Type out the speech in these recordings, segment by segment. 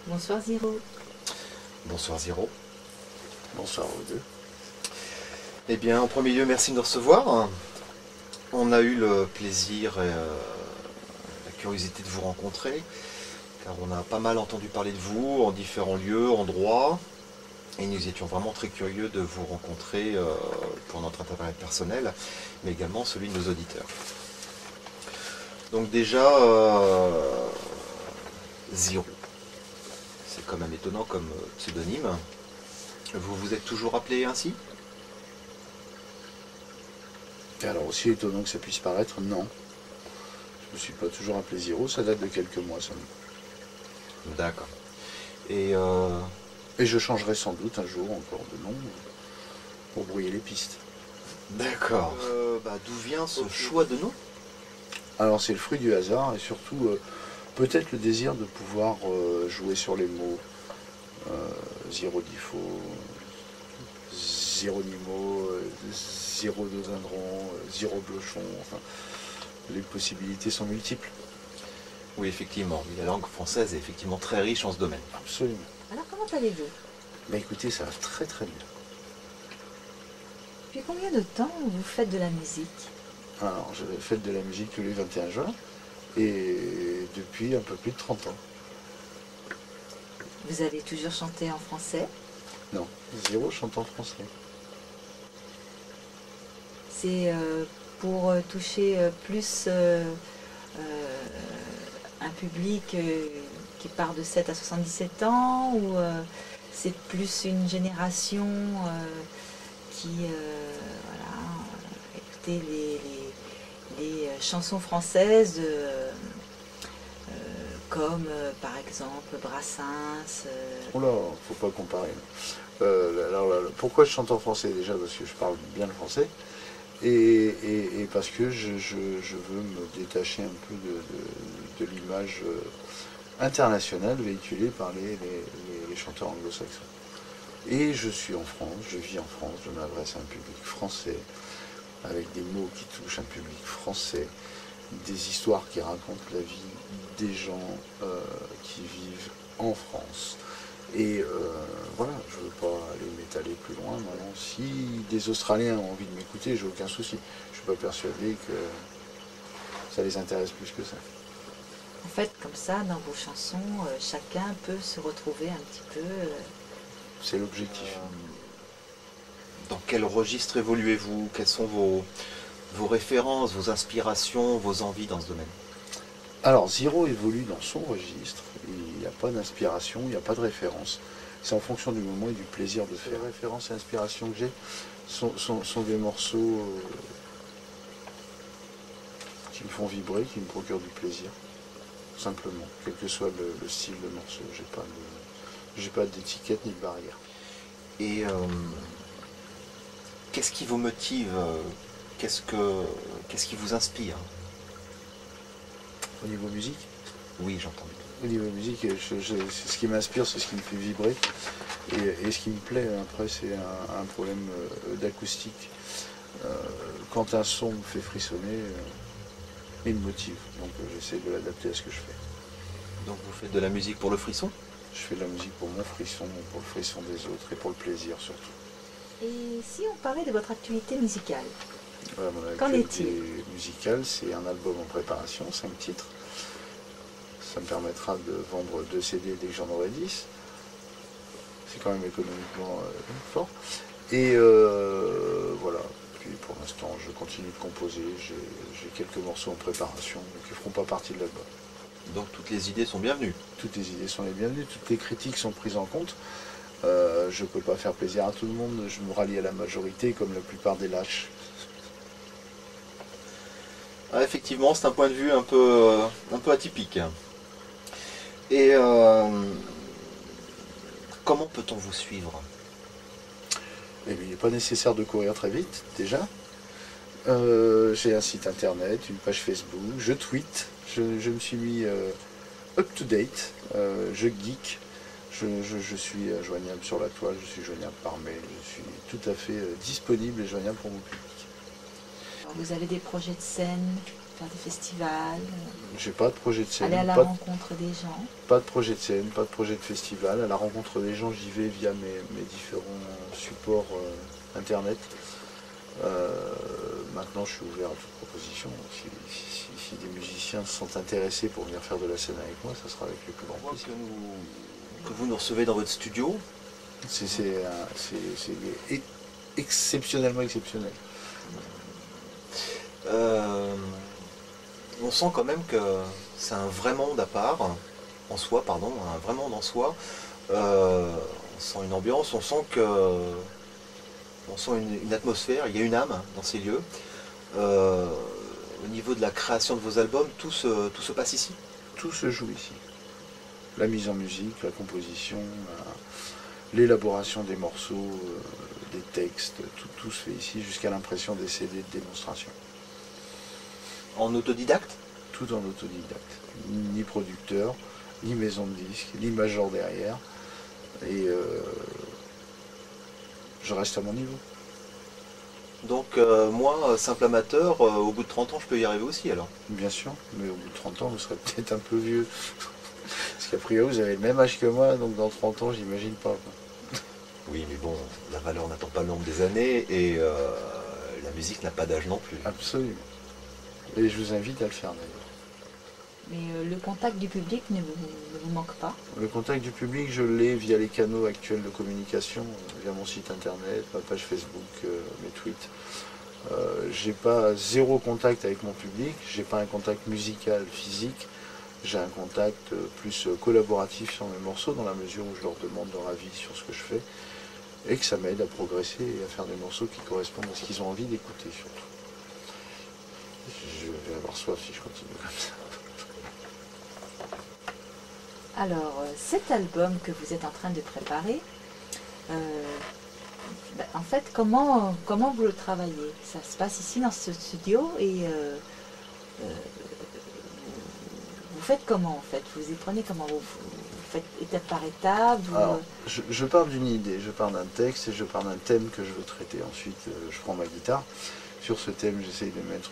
Bonsoir Ziro. Bonsoir Ziro. Bonsoir aux deux. Eh bien, en premier lieu, merci de nous recevoir. On a eu le plaisir et la curiosité de vous rencontrer, car on a pas mal entendu parler de vous en différents lieux, endroits, et nous étions vraiment très curieux de vous rencontrer pour notre intérêt personnel, mais également celui de nos auditeurs. Donc déjà, Ziro, c'est quand même étonnant comme pseudonyme. Vous vous êtes toujours appelé ainsi ? Et alors, aussi étonnant que ça puisse paraître, non. Je me suis pas toujours appelé Ziro, ça date de quelques mois seulement. D'accord. Et je changerai sans doute un jour encore de nom pour brouiller les pistes. d'accord. D'où vient ce choix de nom ? Alors c'est le fruit du hasard et surtout peut-être le désir de pouvoir jouer sur les mots. Ziro Difo, Zironimo, Ziro Dozindron, Ziro Blochon, enfin les possibilités sont multiples. Oui, effectivement. La langue française est effectivement très riche en ce domaine. Absolument. Alors comment allez-vous? Bah écoutez, ça va très très bien. Depuis combien de temps vous faites de la musique? Alors je fais de la musique tous les 21 juin et depuis un peu plus de 30 ans. Vous avez toujours chanté en français? Non, Ziro chante en français. C'est pour toucher plus un public qui part de 7 à 77 ans ou c'est plus une génération qui écoutait les chansons françaises comme par exemple Brassens. Oh là, faut pas comparer. Pourquoi je chante en français déjà? Parce que je parle bien le français et parce que je veux me détacher un peu de l'image internationale véhiculée par les chanteurs anglo-saxons. Et je suis en France, je vis en France, je m'adresse à un public français, avec des mots qui touchent un public français, des histoires qui racontent la vie des gens qui vivent en France. Et voilà, je ne veux pas aller m'étaler plus loin. Maintenant, si des Australiens ont envie de m'écouter, j'ai aucun souci. Je ne suis pas persuadé que ça les intéresse plus que ça. En fait, comme ça, dans vos chansons, chacun peut se retrouver un petit peu. C'est l'objectif. Dans quel registre évoluez-vous? Quelles sont vos références, vos inspirations, vos envies dans ce domaine? Alors, Ziro évolue dans son registre. Il n'y a pas d'inspiration, il n'y a pas de référence. C'est en fonction du moment et du plaisir de faire. Les références et inspirations que j'ai sont des morceaux qui me font vibrer, qui me procurent du plaisir. Simplement, quel que soit le style de morceau. J'ai pas d'étiquette ni de barrière. Et qu'est-ce qui vous motive? Qu'est-ce qui vous inspire? Au niveau musique? Oui, j'entends. Au niveau musique, ce qui m'inspire, c'est ce qui me fait vibrer. Et ce qui me plaît, après, c'est un problème d'acoustique. Quand un son me fait frissonner, il me motive. Donc j'essaie de l'adapter à ce que je fais. Donc vous faites de la musique pour le frisson? Je fais de la musique pour mon frisson, pour le frisson des autres et pour le plaisir surtout. Et si on parlait de votre activité musicale? Voilà, mon Qu'en activité est-il? musicale, c'est un album en préparation, 5 titres. Ça me permettra de vendre 2 CD dès que j'en aurai 10. C'est quand même économiquement fort. Et voilà. Puis pour l'instant, je continue de composer. J'ai quelques morceaux en préparation qui ne feront pas partie de l'album. Donc toutes les idées sont bienvenues. Toutes les idées sont les bienvenues, toutes les critiques sont prises en compte. Je ne peux pas faire plaisir à tout le monde, je me rallie à la majorité comme la plupart des lâches. Ah, effectivement, c'est un point de vue un peu atypique. Et comment peut-on vous suivre? Eh bien, il n'est pas nécessaire de courir très vite, déjà. J'ai un site internet, une page Facebook, je tweete, je me suis mis up-to-date, je geek, je suis joignable sur la toile, je suis joignable par mail, je suis tout à fait disponible et joignable pour mon public. Alors, vous avez des projets de scène faire des festivals, J'ai pas de projet de scène, aller à la pas, rencontre des gens. pas de projet de scène, pas de projet de festival. À la rencontre des gens, j'y vais via mes différents supports internet. Maintenant, je suis ouvert à toute proposition. Si des musiciens se sont intéressés pour venir faire de la scène avec moi, ça sera avec le plus grand plaisir. Que vous nous recevez dans votre studio. C'est exceptionnellement exceptionnel. On sent quand même que c'est un vrai monde à part, en soi, pardon, un vrai monde en soi. On sent une ambiance, on sent une atmosphère, il y a une âme dans ces lieux. Au niveau de la création de vos albums, tout se passe ici. Tout se joue ici. La mise en musique, la composition, l'élaboration des morceaux, des textes, tout se fait ici jusqu'à l'impression des CD de démonstration. En autodidacte? Tout en autodidacte. Ni producteur, ni maison de disques, ni major derrière. Et je reste à mon niveau. Donc moi, simple amateur, au bout de 30 ans, je peux y arriver aussi alors. Bien sûr, mais au bout de 30 ans, vous serez peut-être un peu vieux. Parce qu'a priori, vous avez le même âge que moi, donc dans 30 ans, j'imagine pas. Oui, mais bon, la valeur n'attend pas le nombre des années et la musique n'a pas d'âge non plus. Absolument. Et je vous invite à le faire d'ailleurs. Mais le contact du public ne vous manque pas? Le contact du public, je l'ai via les canaux actuels de communication, via mon site internet, ma page Facebook, mes tweets. J'ai pas zéro contact avec mon public, j'ai pas un contact musical, physique, j'ai un contact plus collaboratif sur mes morceaux dans la mesure où je leur demande leur avis sur ce que je fais et que ça m'aide à progresser et à faire des morceaux qui correspondent à ce qu'ils ont envie d'écouter surtout. Je vais avoir soif si je continue comme ça. Alors, cet album que vous êtes en train de préparer, en fait, comment vous le travaillez? Ça se passe ici dans ce studio et vous faites comment en fait? Vous y prenez comment? Vous faites étape par étape? Alors, je pars d'une idée, je pars d'un texte et je pars d'un thème que je veux traiter. Ensuite, je prends ma guitare. Sur ce thème, j'essaye de mettre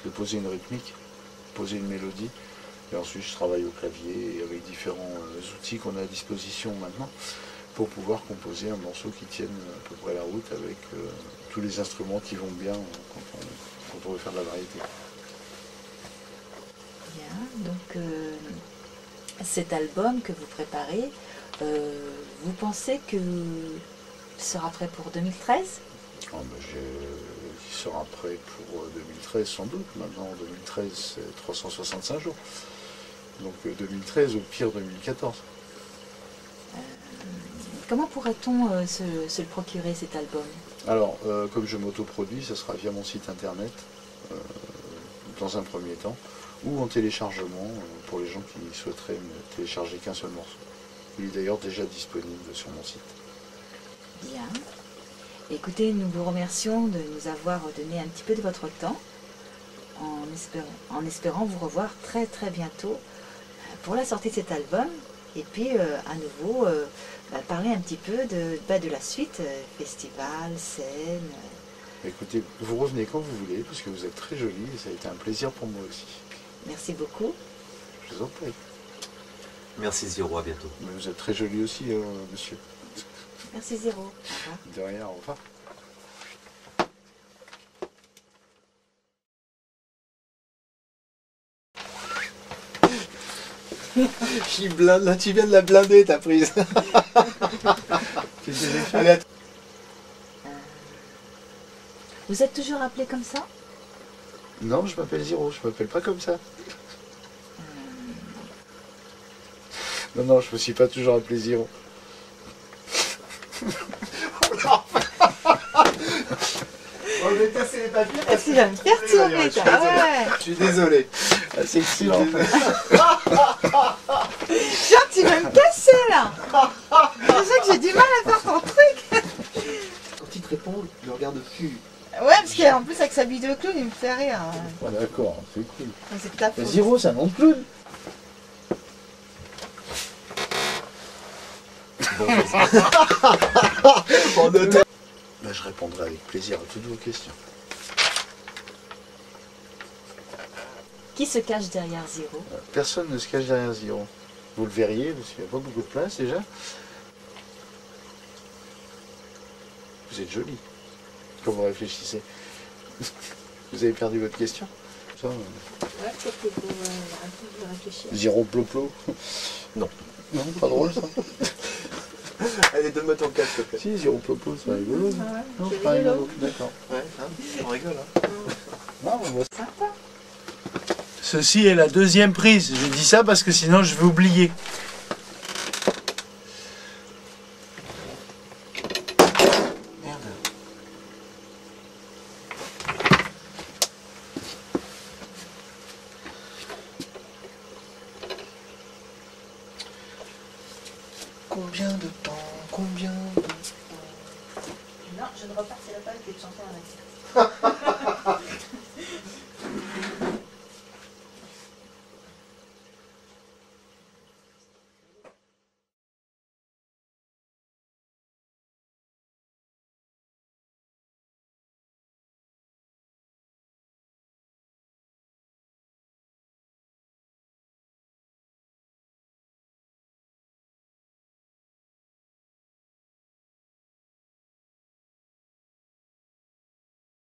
de poser une rythmique, poser une mélodie. Et ensuite, je travaille au clavier et avec différents outils qu'on a à disposition maintenant pour pouvoir composer un morceau qui tienne à peu près la route avec tous les instruments qui vont bien quand on veut faire de la variété. Bien, donc cet album que vous préparez, vous pensez que sera prêt pour 2013? Oh, il sera prêt pour 2013 sans doute. Maintenant, 2013, c'est 365 jours. Donc 2013, au pire 2014. Comment pourrait-on se le procurer cet album? Alors, comme je m'autoproduis, ça sera via mon site internet, dans un premier temps, ou en téléchargement, pour les gens qui souhaiteraient ne télécharger qu'un seul morceau. Il est d'ailleurs déjà disponible sur mon site. Bien. Écoutez, nous vous remercions de nous avoir donné un petit peu de votre temps, en espérant vous revoir très très bientôt pour la sortie de cet album, et puis à nouveau parler un petit peu de la suite, festival, scène. Écoutez, vous revenez quand vous voulez, parce que vous êtes très jolie, et ça a été un plaisir pour moi aussi. Merci beaucoup. Je vous en prie. Merci Ziro, à bientôt. Mais vous êtes très jolie aussi, monsieur. Merci Zéro. Au revoir. De rien, au revoir. Là, tu viens de la blinder ta prise. Allez, Vous êtes toujours appelé comme ça? Non, je m'appelle Ziro, je m'appelle pas comme ça. Non, je me suis pas toujours appelé Ziro. On va casser les papiers. Tu vas me perturber, toi. Ah ouais. Je suis désolé. Ah, c'est excellent. Genre, tu vas me casser là. C'est ça que j'ai du mal à faire ton truc. Quand il te répond, ne regarde plus. Ouais, parce qu'en plus, avec sa bite de clown, il me fait rire. Ah, d'accord, c'est cool. C'est de ta faute. Ziro, c'est un nom de clown. Bon, vas-y. Je répondrai avec plaisir à toutes vos questions. Qui se cache derrière Zéro? Personne ne se cache derrière Zéro. Vous le verriez, parce qu'il n'y a pas beaucoup de place déjà. Vous êtes joli. Quand vous réfléchissez. Vous avez perdu votre question? Ça, Ouais, peut-être qu'il faut un peu réfléchir. Zéro ploplo. Non. Non, pas drôle ça. Allez, donne-moi ton casque, s'il te plaît. Si, Zéro ploplo, c'est rigolo. Ça. Ouais, Non, c'est pas rigolo. rigolo. D'accord. Ouais, hein, on rigole, hein. Non, on voit ça. Sympa. Ceci est la deuxième prise. Je dis ça parce que sinon je vais oublier. Merde. Combien de temps? Combien de temps? Non, je ne repartirai pas avec les chansons à la